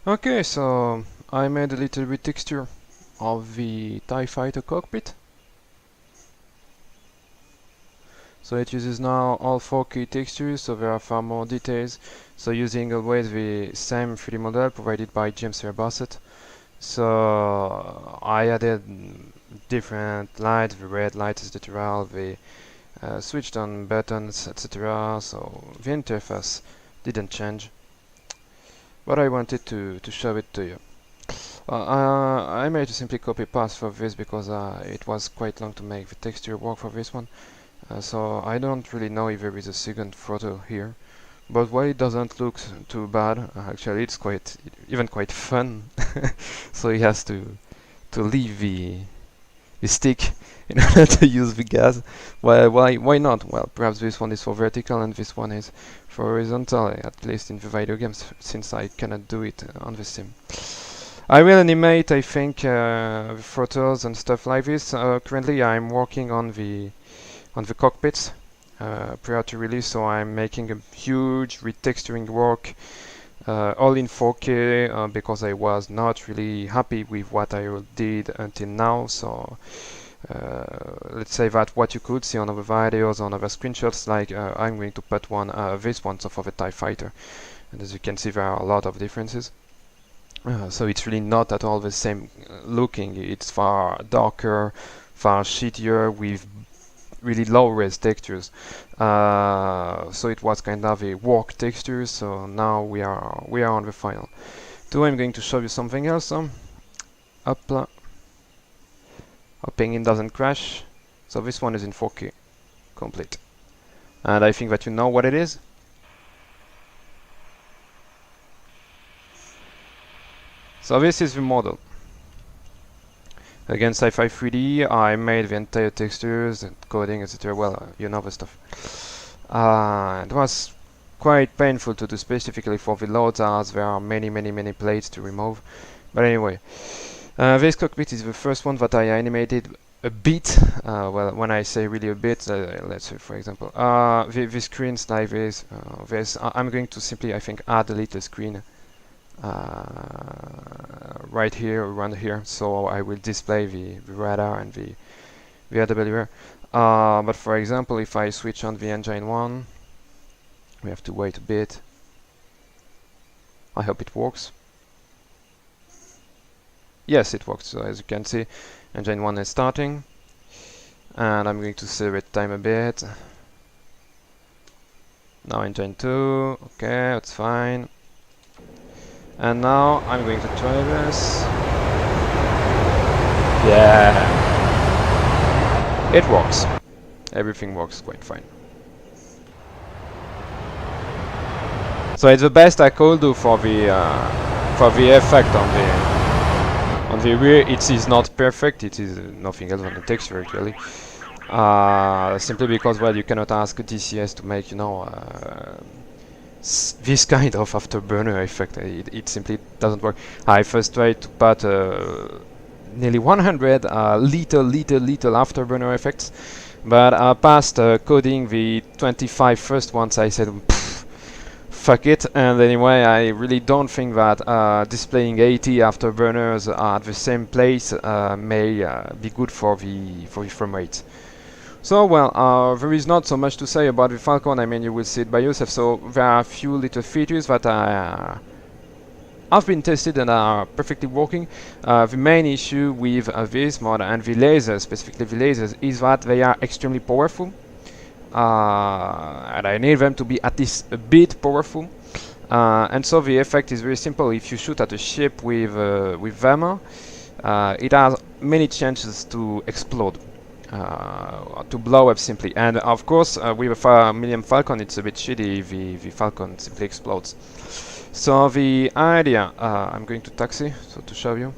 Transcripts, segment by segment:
Okay, so I made a little retexture of the TIE fighter cockpit. So it uses now all 4K textures, so there are far more details. So using always the same 3D model provided by James Bassett. So I added different lights, the red lights, etc. The switched on buttons, etc. So the interface didn't change, but I wanted to show it to you. I made a simply copy paste for this because it was quite long to make the texture work for this one. So I don't really know if there is a second photo here, but why it doesn't look too bad. Actually, it's even quite fun. So he has to leave the stick in order to use the gas. Why not? Well, perhaps this one is for vertical and this one is for horizontal, at least in the video games, since I cannot do it on the sim. I will animate, I think, photos and stuff like this. Currently, I'm working on the cockpits prior to release, so I'm making a huge retexturing work, all in 4K, because I was not really happy with what I did until now. So let's say that what you could see on other videos, on other screenshots, like I'm going to put this one, so for the TIE fighter, and as you can see, there are a lot of differences. So it's really not at all the same looking. It's far darker, far shittier, with really low res textures. So it was kind of a work texture. So now we are on the final. I'm going to show you something else. Hoping it doesn't crash. So this one is in 4K complete, and I think that you know what it is. So this is the model. Again, Sci-Fi 3D, I made the entire textures and coding, etc. Well, you know the stuff. It was quite painful to do specifically for the loads, as there are many plates to remove. But anyway, this cockpit is the first one that I animated a bit. Well, when I say really a bit, let's say, for example, the screens like this. I'm going to simply, I think, add a little screen right here, around here, so I will display the radar and the RWR. But for example, if I switch on the engine 1, we have to wait a bit. I hope it works. Yes, it works. So as you can see, engine 1 is starting, and I'm going to accelerate time a bit. Now engine 2, okay, that's fine. And now I'm going to try this. Yeah, it works. Everything works quite fine. So it's the best I could do for the effect on the rear. It is not perfect. It is nothing else than the texture actually. Simply because, well, you cannot ask DCS to make, you know, this kind of afterburner effect. It simply doesn't work. I first tried to put nearly 100 little afterburner effects, but past coding the 25 first ones, I said, fuck it. And anyway, I really don't think that displaying 80 afterburners at the same place may be good for the frame rate. So, well, there is not so much to say about the Falcon. I mean, you will see it by yourself. So there are a few little features that have been tested and are perfectly working. The main issue with this mod and the lasers, specifically the lasers, is that they are extremely powerful. And I need them to be at least a bit powerful. And so the effect is very simple. If you shoot at a ship with them, it has many chances to explode. To blow up simply, and of course with a Millennium Falcon it's a bit shitty if the Falcon simply explodes. So the idea, I'm going to taxi, so to show you.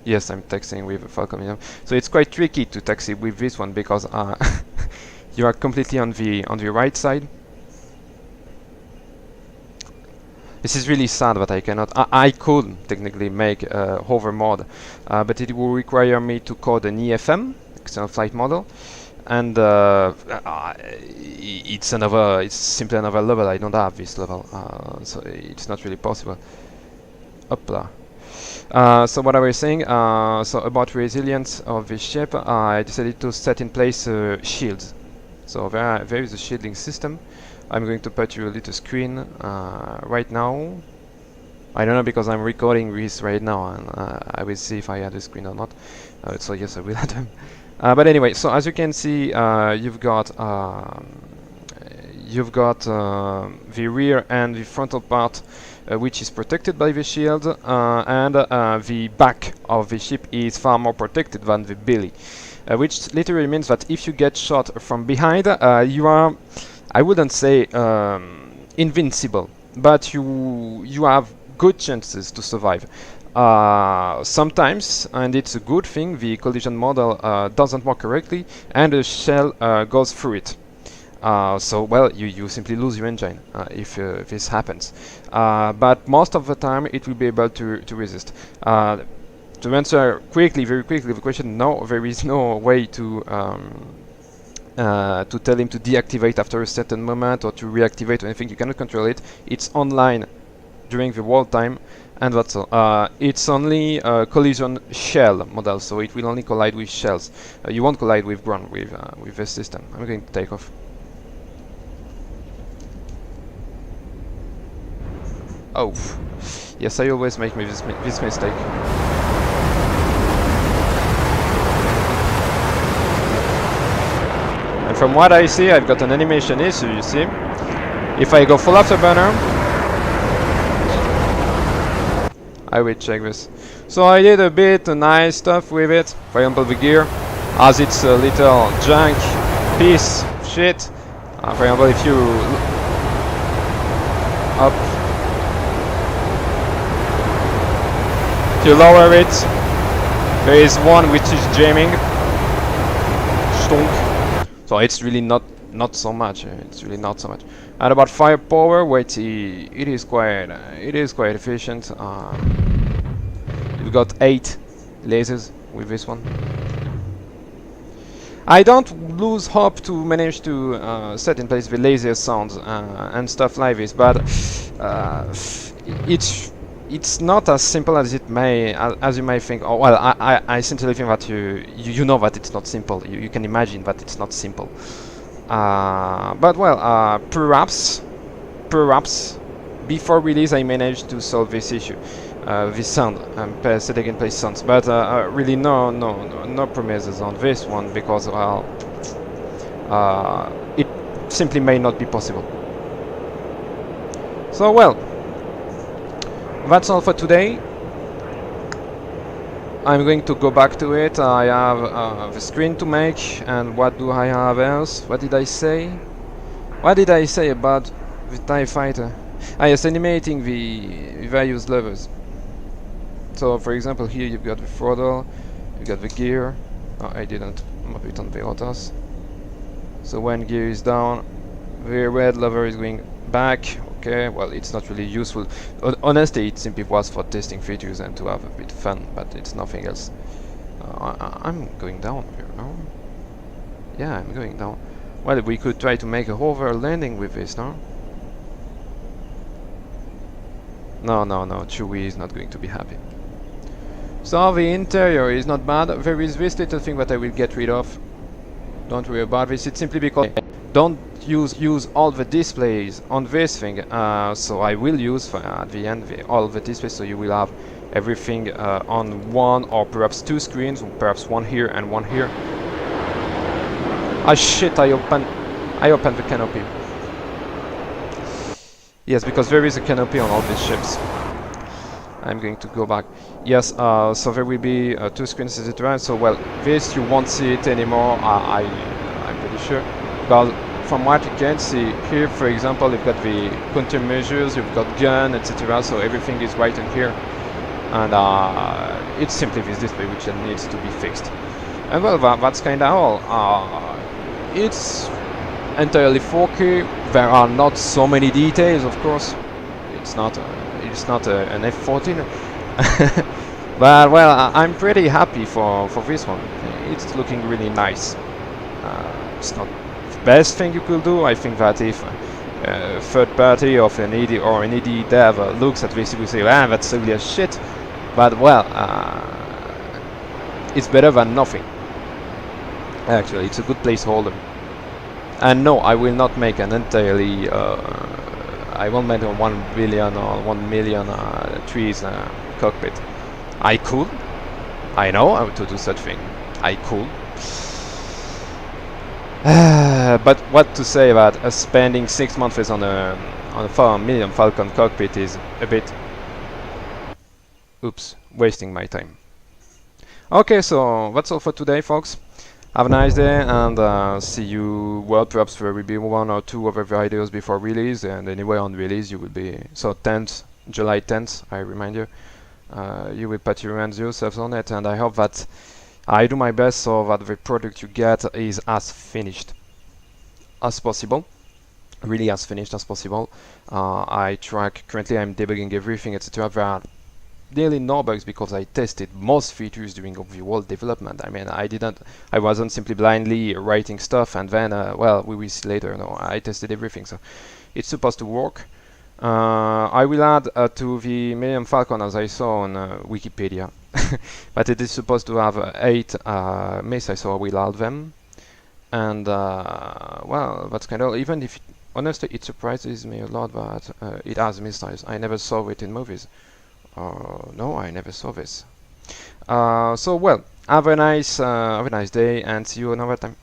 Yes, I'm taxiing with a Falcon Millennium. So it's quite tricky to taxi with this one because you are completely on the right side. This is really sad that I cannot. I could technically make hover mode, but it will require me to code an EFM, external flight model, and it's simply another level. I don't have this level, so it's not really possible. Hopla. So what I was saying, so about resilience of this ship, I decided to set in place shields. So there is a shielding system. I'm going to put you a little screen right now. I don't know because I'm recording this right now, and I will see if I add a screen or not. So yes, I will add them. But anyway, so as you can see, you've got the rear and the frontal part, which is protected by the shield, and the back of the ship is far more protected than the belly, which literally means that if you get shot from behind, you are, I wouldn't say invincible, but you have good chances to survive. Sometimes, and it's a good thing, the collision model doesn't work correctly and the shell goes through it. So, well, you simply lose your engine if this happens. But most of the time it will be able to resist. To answer very quickly the question, no, there is no way to tell him to deactivate after a certain moment or to reactivate or anything. You cannot control it. It's online during the world time, and that's all. It's only a collision shell model, so it will only collide with shells. You won't collide with ground with this system. I'm going to take off. Oh, yes, I always make this mistake. And from what I see, I've got an animation issue, you see. If I go full afterburner, I will check this. So I did a bit nice stuff with it. For example, the gear, as it's a little junk piece of shit. For example, if you up, if you lower it, there is one which is jamming. Stonk. So it's really not so much. It's really not so much. And about firepower, wait, it is quite efficient. You've got 8 lasers with this one. I don't lose hope to manage to set in place the laser sounds and stuff like this, but it's not as simple as it may, as you may think. Oh well, I sincerely think that you know that it's not simple. You can imagine that it's not simple. But well, perhaps before release I managed to solve this issue, this sound, setting in place sounds. But really no promises on this one because well, it simply may not be possible. So well. That's all for today. I'm going to go back to it. I have the screen to make, and what do I have else? What did I say? What did I say about the TIE fighter? Yes, animating the various levels. So for example here you've got the throttle, you've got the gear. Oh, I didn't map it on the others. So when gear is down, the red lever is going back. Okay, well, it's not really useful. Honestly, it simply was for testing features and to have a bit fun, but it's nothing else. I'm going down here, no? Yeah, I'm going down. Well, we could try to make a hover landing with this, no? No, Chewie is not going to be happy. So the interior is not bad. There is this little thing that I will get rid of. Don't worry about this. It's simply because don't use all the displays on this thing. So I will use at the end all the displays. So you will have everything on one or perhaps 2 screens, or perhaps one here and one here. Ah shit! I opened the canopy. Yes, because there is a canopy on all these ships. I'm going to go back. Yes, so there will be 2 screens, etc. So well, this you won't see it anymore. I'm pretty sure. Because from what you can see here, for example, you've got the countermeasures, you've got gun, etc. So everything is right in here, and it's simply this display which needs to be fixed. And well, that's kind of all. It's entirely 4K. There are not so many details, of course. It's not an F-14. But well, I'm pretty happy for this one. It's looking really nice. it's not the best thing you could do. I think that if third party of an ED or an ED dev looks at this, you will say, ah, that's ugly as shit. But well, it's better than nothing. Actually, it's a good placeholder. And no, I will not make an entirely. I won't make a 1 billion or 1 million trees cockpit. I could. I know how to do such thing. I could. But what to say about spending 6 months on a 4 million Falcon cockpit is a bit, oops, wasting my time. Okay, so that's all for today, folks. Have a nice day, and see you. Well, perhaps there will be 1 or 2 other videos before release, and anyway on release you will be, so 10th, July 10th, I remind you, you will put your hands yourselves on it, and I hope that I do my best so that the product you get is as finished as possible, really as finished as possible. I track, currently I'm debugging everything, etc. There are nearly no bugs because I tested most features during the whole development. I mean, I wasn't simply blindly writing stuff and then, well, we will see later. No, I tested everything, so it's supposed to work. I will add to the Medium Falcon, as I saw on Wikipedia, but it is supposed to have 8 missiles, so I will add them. And well, that's kind of, even if honestly it surprises me a lot that it has missiles. I never saw it in movies. No, I never saw this. So well, have a nice day, and see you another time.